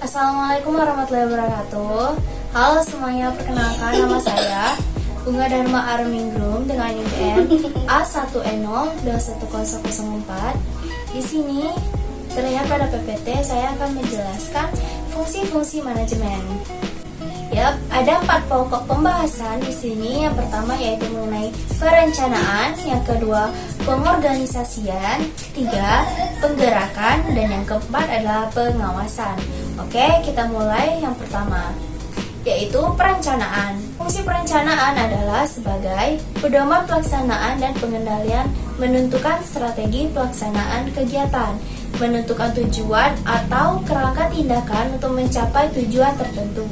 Assalamualaikum warahmatullahi wabarakatuh. Halo semuanya, perkenalkan nama saya Bunga Dharma Arminggrum dengan IDN A1E02104. Di sini terlihat pada PPT saya akan menjelaskan fungsi-fungsi manajemen. Yap, ada 4 pokok pembahasan di sini. Yang pertama yaitu mengenai perencanaan, yang kedua pengorganisasian, ketiga penggerakan, dan yang keempat adalah pengawasan. Oke, kita mulai yang pertama, yaitu perencanaan. Fungsi perencanaan adalah sebagai pedoman pelaksanaan dan pengendalian, menentukan strategi pelaksanaan kegiatan, menentukan tujuan atau kerangka tindakan untuk mencapai tujuan tertentu.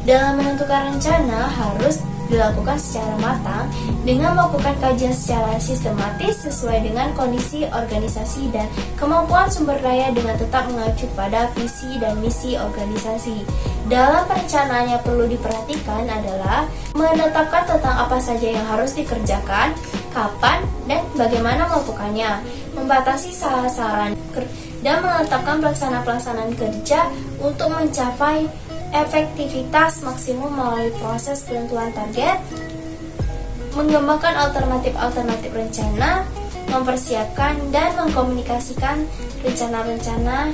Dalam menentukan rencana harus dilakukan secara matang dengan melakukan kajian secara sistematis sesuai dengan kondisi organisasi dan kemampuan sumber daya dengan tetap mengacu pada visi dan misi organisasi. Dalam perencanaan yang perlu diperhatikan adalah menetapkan tentang apa saja yang harus dikerjakan, kapan, dan bagaimana melakukannya, membatasi sasaran, dan menetapkan pelaksanaan kerja untuk mencapai efektivitas maksimum melalui proses penentuan target, mengembangkan alternatif rencana, mempersiapkan dan mengkomunikasikan rencana-rencana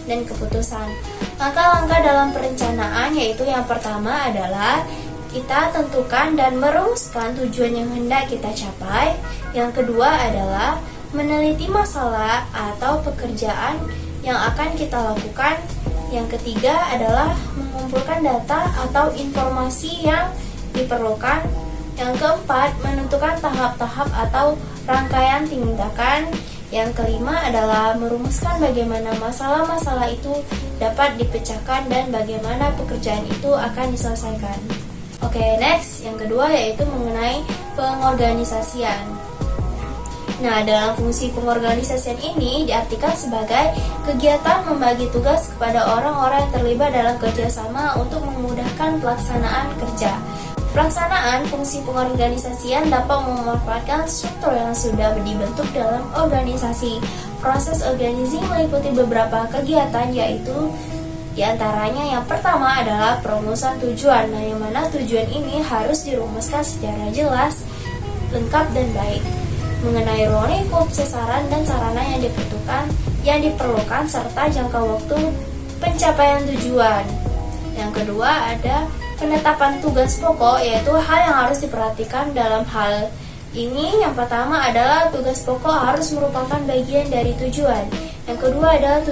dan keputusan. Langkah-langkah dalam perencanaan yaitu yang pertama adalah kita tentukan dan merumuskan tujuan yang hendak kita capai. Yang kedua adalah meneliti masalah atau pekerjaan yang akan kita lakukan. Yang ketiga adalah mengumpulkan data atau informasi yang diperlukan. Yang keempat, menentukan tahap-tahap atau rangkaian tindakan. Yang kelima adalah merumuskan bagaimana masalah-masalah itu dapat dipecahkan dan bagaimana pekerjaan itu akan diselesaikan. Oke, next, yang kedua yaitu mengenai pengorganisasian. Nah, dalam fungsi pengorganisasian ini diartikan sebagai kegiatan membagi tugas kepada orang-orang yang terlibat dalam kerjasama untuk memudahkan pelaksanaan kerja. Pelaksanaan fungsi pengorganisasian dapat memanfaatkan struktur yang sudah dibentuk dalam organisasi. Proses organizing meliputi beberapa kegiatan, yaitu diantaranya yang pertama adalah perumusan tujuan. Nah, yang mana tujuan ini harus dirumuskan secara jelas, lengkap, dan baik. Mengenai ruang lingkup, sasaran, dan sarana yang diperlukan serta jangka waktu pencapaian tujuan. Yang kedua ada penetapan tugas pokok, yaitu hal yang harus diperhatikan dalam hal ini. Yang pertama adalah tugas pokok harus merupakan bagian dari tujuan. Yang kedua adalah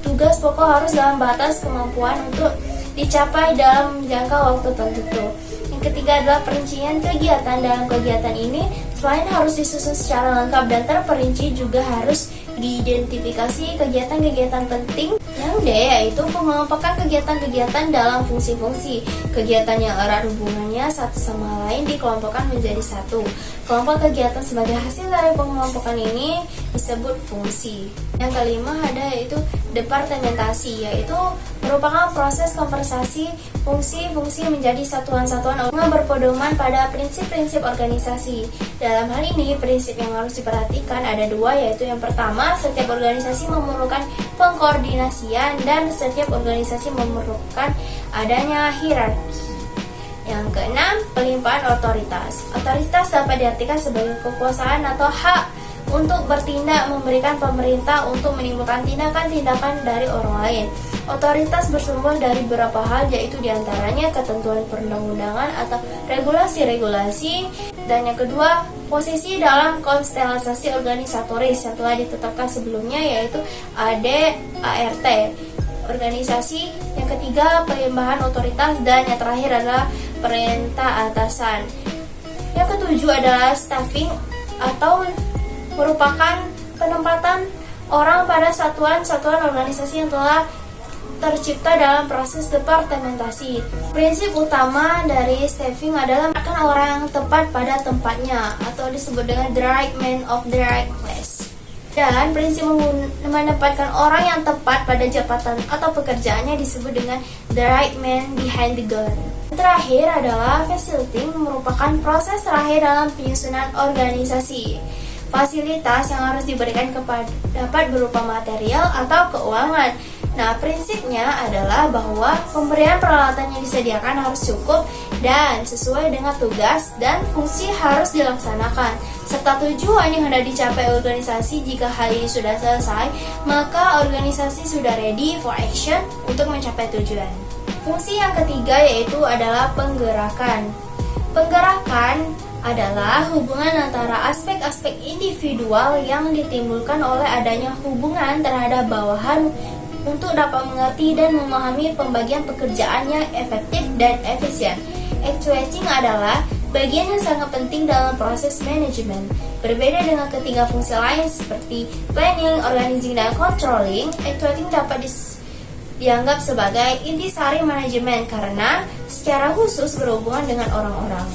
tugas pokok harus dalam batas kemampuan untuk dicapai dalam jangka waktu tertentu. Yang ketiga adalah perincian kegiatan. Dalam kegiatan ini selain harus disusun secara lengkap dan terperinci, juga harus diidentifikasi kegiatan-kegiatan penting. Yang D yaitu pengelompokan kegiatan-kegiatan dalam fungsi-fungsi. Kegiatan yang erat hubungannya satu sama lain dikelompokkan menjadi satu. Kelompok kegiatan sebagai hasil dari pengelompokan ini disebut fungsi. Yang kelima ada yaitu departementasi, yaitu merupakan proses konversasi fungsi-fungsi menjadi satuan-satuan yang berpedoman pada prinsip-prinsip organisasi. Dalam hal ini, prinsip yang harus diperhatikan ada dua, yaitu yang pertama, setiap organisasi memerlukan pengkoordinasian dan setiap organisasi memerlukan adanya hierarki. Yang keenam, pelimpahan otoritas. Otoritas dapat diartikan sebagai kekuasaan atau hak untuk bertindak, memberikan pemerintah untuk menimbulkan tindakan-tindakan dari orang lain. Otoritas bersumber dari beberapa hal, yaitu diantaranya ketentuan perundang-undangan atau regulasi-regulasi. Dan yang kedua, posisi dalam konstelasi organisatoris yang telah ditetapkan sebelumnya, yaitu AD/ART organisasi. Yang ketiga, pelimpahan otoritas. Dan yang terakhir adalah perintah atasan. Yang ketujuh adalah staffing, atau merupakan penempatan orang pada satuan-satuan organisasi yang telah tercipta dalam proses departementasi. Prinsip utama dari staffing adalah menempatkan orang yang tepat pada tempatnya, atau disebut dengan the right man of the right place. Dan prinsip menempatkan orang yang tepat pada jabatan atau pekerjaannya disebut dengan the right man behind the gun. Terakhir adalah facilitating, merupakan proses terakhir dalam penyusunan organisasi. Fasilitas yang harus diberikan dapat berupa material atau keuangan. Nah, prinsipnya adalah bahwa pemberian peralatan yang disediakan harus cukup dan sesuai dengan tugas dan fungsi harus dilaksanakan, serta tujuan yang hendak dicapai organisasi. Jika hal ini sudah selesai, maka organisasi sudah ready for action untuk mencapai tujuan. Fungsi yang ketiga yaitu adalah penggerakan. Penggerakan adalah hubungan antara aspek-aspek individual yang ditimbulkan oleh adanya hubungan terhadap bawahan untuk dapat mengerti dan memahami pembagian pekerjaan yang efektif dan efisien. Actuating adalah bagian yang sangat penting dalam proses manajemen. Berbeda dengan ketiga fungsi lain seperti planning, organizing, dan controlling, actuating dapat dianggap sebagai intisari manajemen karena secara khusus berhubungan dengan orang-orang.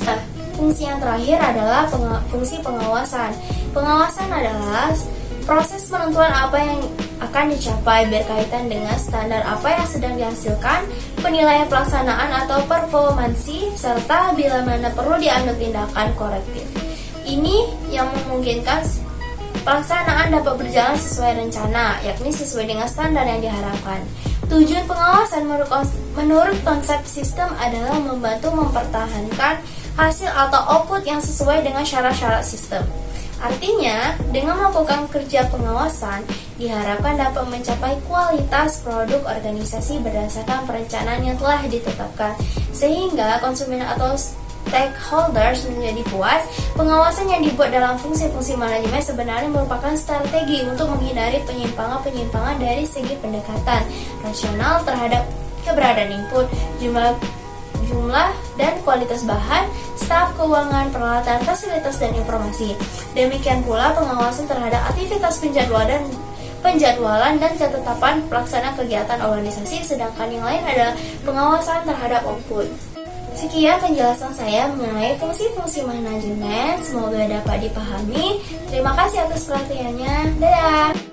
Fungsi yang terakhir adalah fungsi pengawasan. Pengawasan adalah proses penentuan apa yang akan dicapai berkaitan dengan standar apa yang sedang dihasilkan, penilaian pelaksanaan atau performansi, serta bila mana perlu diambil tindakan korektif. Ini yang memungkinkan pelaksanaan dapat berjalan sesuai rencana, yakni sesuai dengan standar yang diharapkan. Tujuan pengawasan menurut konsep sistem adalah membantu mempertahankan hasil atau output yang sesuai dengan syarat-syarat sistem. Artinya, dengan melakukan kerja pengawasan, diharapkan dapat mencapai kualitas produk organisasi berdasarkan perencanaan yang telah ditetapkan, sehingga konsumen atau stakeholders menjadi puas. Pengawasan yang dibuat dalam fungsi-fungsi manajemen sebenarnya merupakan strategi untuk menghindari penyimpangan-penyimpangan dari segi pendekatan rasional terhadap keberadaan input, jumlah dan kualitas bahan, staf, keuangan, peralatan, fasilitas, dan informasi. Demikian pula pengawasan terhadap aktivitas penjadwalan dan ketetapan pelaksanaan kegiatan organisasi, sedangkan yang lain adalah pengawasan terhadap output. Sekian penjelasan saya mengenai fungsi-fungsi manajemen, semoga dapat dipahami. Terima kasih atas perhatiannya. Dadah!